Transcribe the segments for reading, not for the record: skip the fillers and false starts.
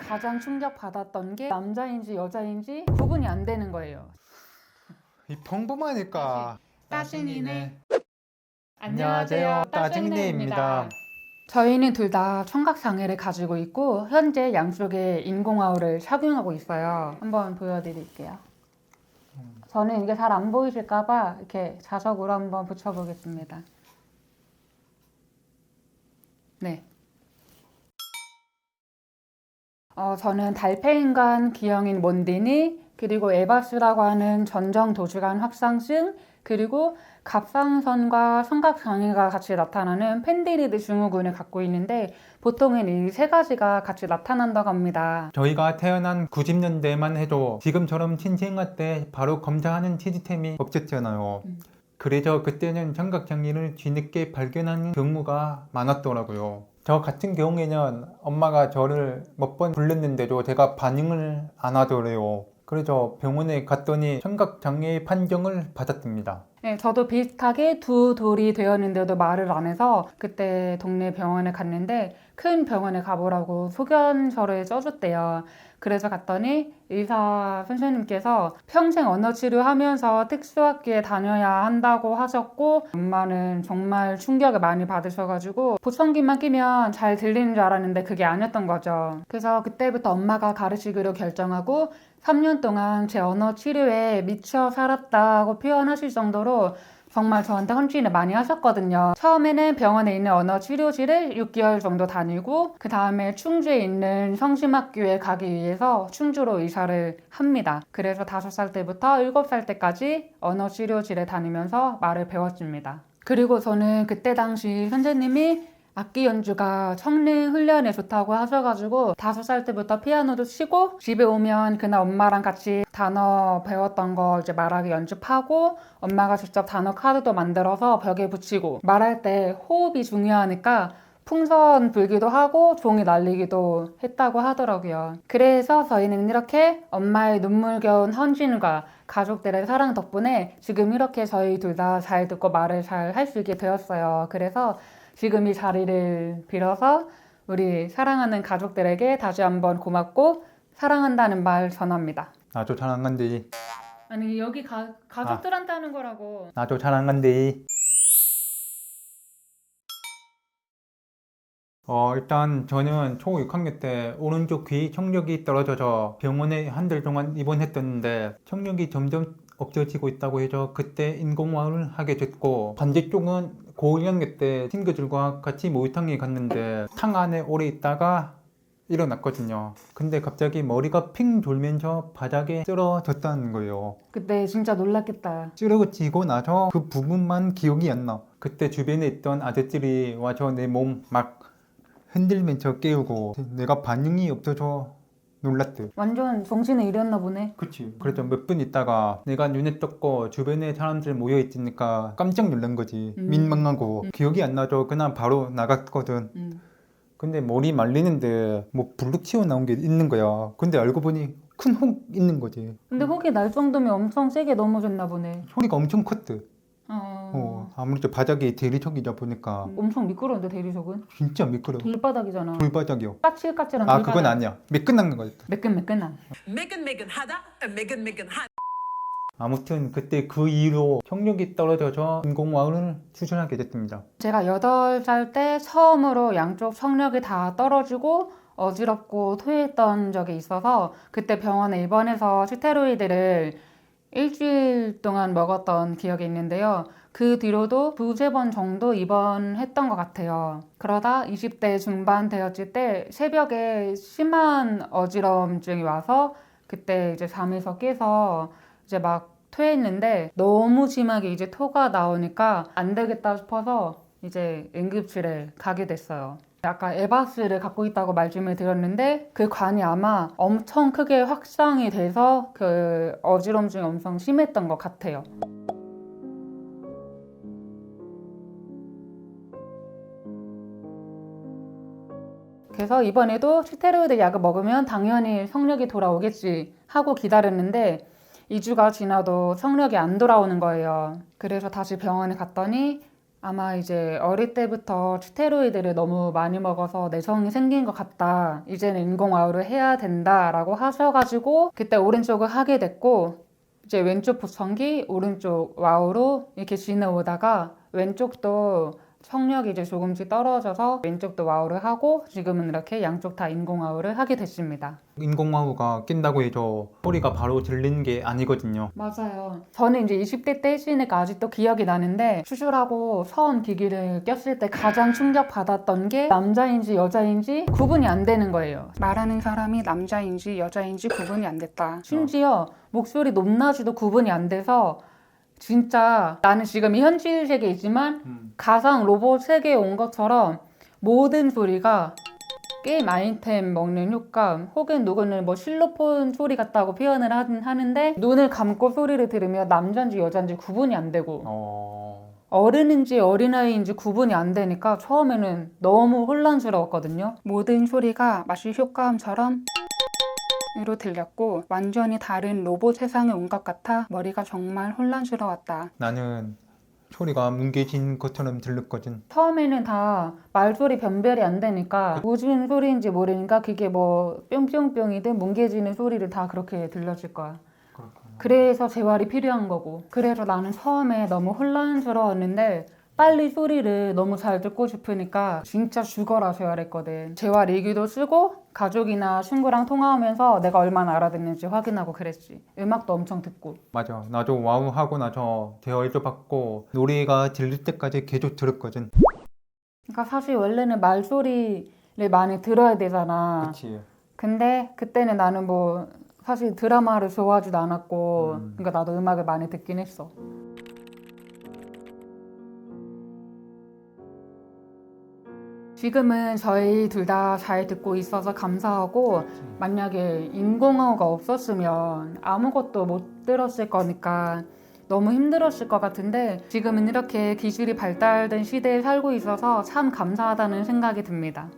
가장 충격받았던 게 남자인지 여자인지 구분이 안 되는 거예요. 이 평범하니까 따신이네. 안녕하세요, 따신이네입니다. 저희는 둘 다 청각장애를 가지고 있고 현재 양쪽에 인공아울을 착용하고 있어요. 한번 보여드릴게요. 저는 이게 잘 안 보이실까봐 이렇게 자석으로 한번 붙여보겠습니다. 네. 저는 달팽이관 기형인 몬디니, 그리고 에바스라고 하는 전정 도주관 확산증, 그리고 갑상선과 청각장애가 같이 나타나는 펜디리드 증후군을 갖고 있는데 보통은 이 세 가지가 같이 나타난다고 합니다. 저희가 태어난 90년대만 해도 지금처럼 신생아 때 바로 검사하는 시스템이 없었잖아요. 그래서 그때는 청각장애를 뒤늦게 발견하는 경우가 많았더라고요. 저 같은 경우에는 엄마가 저를 몇 번 불렀는데도 제가 반응을 안 하더래요. 그래서 병원에 갔더니 청각장애 판정을 받았답니다. 네, 저도 비슷하게 두 돌이 되었는데도 말을 안 해서 그때 동네 병원에 갔는데 큰 병원에 가보라고 소견서를 써줬대요. 그래서 갔더니 의사 선생님께서 평생 언어 치료하면서 특수학교에 다녀야 한다고 하셨고 엄마는 정말 충격을 많이 받으셔가지고 보청기만 끼면 잘 들리는 줄 알았는데 그게 아니었던 거죠. 그래서 그때부터 엄마가 가르치기로 결정하고 3년 동안 제 언어 치료에 미쳐 살았다고 표현하실 정도로 정말 저한테 헌신을 많이 하셨거든요. 처음에는 병원에 있는 언어 치료실을 6개월 정도 다니고 그 다음에 충주에 있는 성심학교에 가기 위해서 충주로 이사를 합니다. 그래서 5살 때부터 7살 때까지 언어 치료실에 다니면서 말을 배웠습니다. 그리고 저는 그때 당시 선생님이 악기 연주가 청능 훈련에 좋다고 하셔가지고 5살 때부터 피아노도 치고 집에 오면 그날 엄마랑 같이 단어 배웠던 거 이제 말하기 연습하고 엄마가 직접 단어 카드도 만들어서 벽에 붙이고 말할 때 호흡이 중요하니까 풍선 불기도 하고 종이 날리기도 했다고 하더라고요. 그래서 저희는 이렇게 엄마의 눈물겨운 헌신과 가족들의 사랑 덕분에 지금 이렇게 저희 둘 다 잘 듣고 말을 잘 할 수 있게 되었어요. 그래서 지금 이 자리를 빌어서 우리 사랑하는 가족들에게 다시 한번 고맙고 사랑한다는 말 전합니다. 나도 잘 안 간대. 아니 여기 가족들한테 하는 거라고. 나도 잘 안 간대. 일단 저는 초 6학년 때 오른쪽 귀 청력이 떨어져서 병원에 한 달 동안 입원했었는데 청력이 점점 없어지고 있다고 해서 그때 인공화를 하게 됐고 반대쪽은 고 1학년 때 친구들과 같이 모유탕에 갔는데 탕 안에 오래 있다가 일어났거든요. 근데 갑자기 머리가 핑 돌면서 바닥에 쓰러졌다는 거예요. 그때 진짜 놀랐겠다. 쓰러지고 나서 그 부분만 기억이 안 나. 그때 주변에 있던 아저씨들이 와서 내 몸 막 흔들면서 깨우고 내가 반응이 없어서 놀랐대. 완전 정신을 잃었나 보네. 그치. 그래서 몇 분 있다가 내가 눈에 떴고 주변에 사람들 모여 있으니까 깜짝 놀란 거지. 민망하고 기억이 안 나죠. 그냥 바로 나갔거든. 근데 머리 말리는데 뭐 불룩 튀어나온 게 있는 거야. 근데 알고 보니 큰 혹 있는 거지. 근데 혹이 날 정도면 엄청 세게 넘어졌나 보네. 소리가 엄청 컸대. 아무래도 바닥에 대리석이다 보니까 엄청 미끄러운데 대리석은? 진짜 미끄러워. 돌바닥이잖아. 돌바닥이요. 까칠까칠한 아 돌바닥. 그건 아니야. 매끈한 거였다. 매끈매끈한. 매끈매끈하다, 매끈매끈한. 아무튼 그때 그 이후로 청력이 떨어져서 인공화를 수술하게 됐습니다. 제가 8살 때 처음으로 양쪽 청력이 다 떨어지고 어지럽고 토했던 적이 있어서 그때 병원에 입원해서 스테로이드를 일주일 동안 먹었던 기억이 있는데요. 그 뒤로도 2-3번 정도 입원했던 것 같아요. 그러다 20대 중반 되었을 때 새벽에 심한 어지러움증이 와서 그때 이제 잠에서 깨서 이제 막 토했는데 너무 심하게 이제 토가 나오니까 안 되겠다 싶어서 이제 응급실에 가게 됐어요. 아까 에바스를 갖고 있다고 말씀을 드렸는데 그 관이 아마 엄청 크게 확장이 돼서 그 어지럼증이 엄청 심했던 것 같아요. 그래서 이번에도 스테로이드 약을 먹으면 당연히 성력이 돌아오겠지 하고 기다렸는데 2주가 지나도 성력이 안 돌아오는 거예요. 그래서 다시 병원에 갔더니 아마 이제 어릴 때부터 스테로이드를 너무 많이 먹어서 내성이 생긴 것 같다. 이제는 인공와우를 해야 된다라고 하셔가지고 그때 오른쪽을 하게 됐고 이제 왼쪽 보청기, 오른쪽 와우로 이렇게 지내오다가 왼쪽도 청력이 이제 조금씩 떨어져서 왼쪽도 와우를 하고 지금은 이렇게 양쪽 다 인공와우를 하게 됐습니다. 인공와우가 낀다고 해서 소리가 바로 들리는 게 아니거든요. 맞아요. 저는 이제 20대 때시니까 아직도 기억이 나는데 수술하고 선 기기를 꼈을 때 가장 충격받았던 게 남자인지 여자인지 구분이 안 되는 거예요. 말하는 사람이 남자인지 여자인지 구분이 안 됐다. 심지어 목소리 높낮이도 구분이 안 돼서 진짜 나는 지금 이 현실 세계에 있지만 가상 로봇 세계에 온 것처럼 모든 소리가 게임 아이템 먹는 효과음 혹은 누구는 뭐 실로폰 소리 같다고 표현을 하는데 눈을 감고 소리를 들으면 남자인지 여자인지 구분이 안 되고 어른인지 어린아이인지 구분이 안 되니까 처음에는 너무 혼란스러웠거든요. 모든 소리가 마치 효과음처럼 으로 들렸고 완전히 다른 로봇 세상에 온 것 같아 머리가 정말 혼란스러웠다. 나는 소리가 뭉개진 것처럼 들렸거든. 처음에는 다 말소리 변별이 안 되니까 무슨 소리인지 모르니까 그게 뭐 뿅뿅뿅이든 뭉개지는 소리를 다 그렇게 들려줄 거야. 그래서 재활이 필요한 거고. 그래서 나는 처음에 너무 혼란스러웠는데 빨리 소리를 너무 잘 듣고 싶으니까 진짜 죽어라 재활했거든. 재활 일기도 쓰고 가족이나 친구랑 통화하면서 내가 얼마나 알아듣는지 확인하고 그랬지. 음악도 엄청 듣고. 맞아. 나도 와우 하고 나서 대화도 받고 노래가 들릴 때까지 계속 들었거든. 그러니까 사실 원래는 말소리를 많이 들어야 되잖아. 그치. 근데 그때는 나는 뭐 사실 드라마를 좋아하지도 않았고 그러니까 나도 음악을 많이 듣긴 했어. 지금은 저희 둘 다 잘 듣고 있어서 감사하고 만약에 인공어가 없었으면 아무것도 못 들었을 거니까 너무 힘들었을 것 같은데 지금은 이렇게 기술이 발달된 시대에 살고 있어서 참 감사하다는 생각이 듭니다.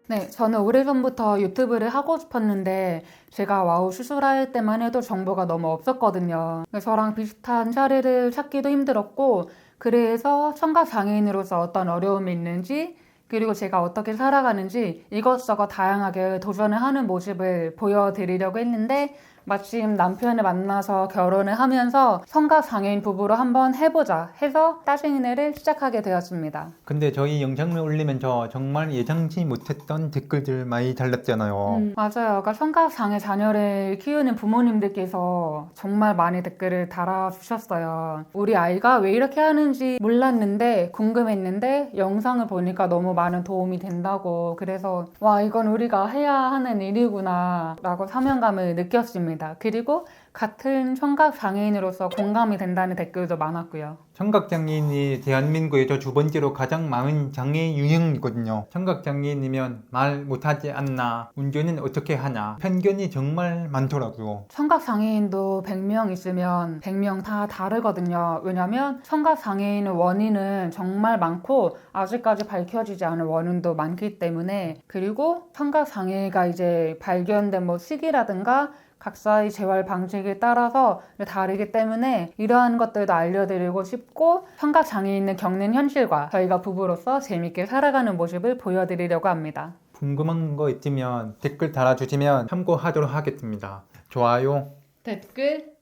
네, 저는 오래전부터 유튜브를 하고 싶었는데 제가 와우 수술할 때만 해도 정보가 너무 없었거든요. 저랑 비슷한 사례를 찾기도 힘들었고 그래서 청각장애인으로서 어떤 어려움이 있는지 그리고 제가 어떻게 살아가는지 이것저것 다양하게 도전을 하는 모습을 보여드리려고 했는데 마침 남편을 만나서 결혼을 하면서 청각장애인 부부로 한번 해보자 해서 따생이네를 시작하게 되었습니다. 근데 저희 영상을 올리면서 정말 예상치 못했던 댓글들 많이 달렸잖아요. 맞아요. 그러니까 청각장애 자녀를 키우는 부모님들께서 정말 많이 댓글을 달아주셨어요. 우리 아이가 왜 이렇게 하는지 몰랐는데 궁금했는데 영상을 보니까 너무 많은 도움이 된다고 그래서 와 이건 우리가 해야 하는 일이구나 라고 사명감을 느꼈습니다. 그리고 같은 청각장애인으로서 공감이 된다는 댓글도 많았고요. 청각장애인이 대한민국에서 두 번째로 가장 많은 장애 유형이거든요. 청각장애인이면 말 못하지 않나, 운전은 어떻게 하냐, 편견이 정말 많더라고요. 청각장애인도 100명 있으면 100명 다 다르거든요. 왜냐면 청각장애인의 원인은 정말 많고 아직까지 밝혀지지 않은 원인도 많기 때문에 그리고 청각장애가 이제 발견된 뭐 시기라든가 각자의 재활 방식에 따라서 다르기 때문에 이러한 것들도 알려드리고 싶고 청각장애인을 겪는 현실과 저희가 부부로서 재밌게 살아가는 모습을 보여드리려고 합니다. 궁금한 거 있으면 댓글 달아주시면 참고하도록 하겠습니다. 좋아요, 댓글,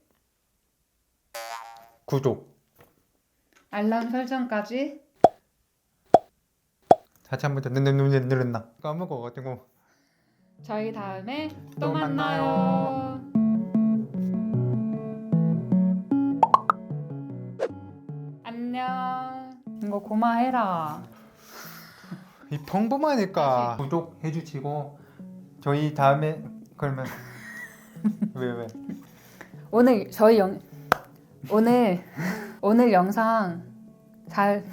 구독, 알람 설정까지 다시 한번 더 늘었나? 까먹어가지고. 저희 다음에 또 또 만나요. 안녕. 이거 고마해라. 이 평범하니까 구독해주시고 저희 다음에 그러면 왜? 오늘 저희 오늘 영상 잘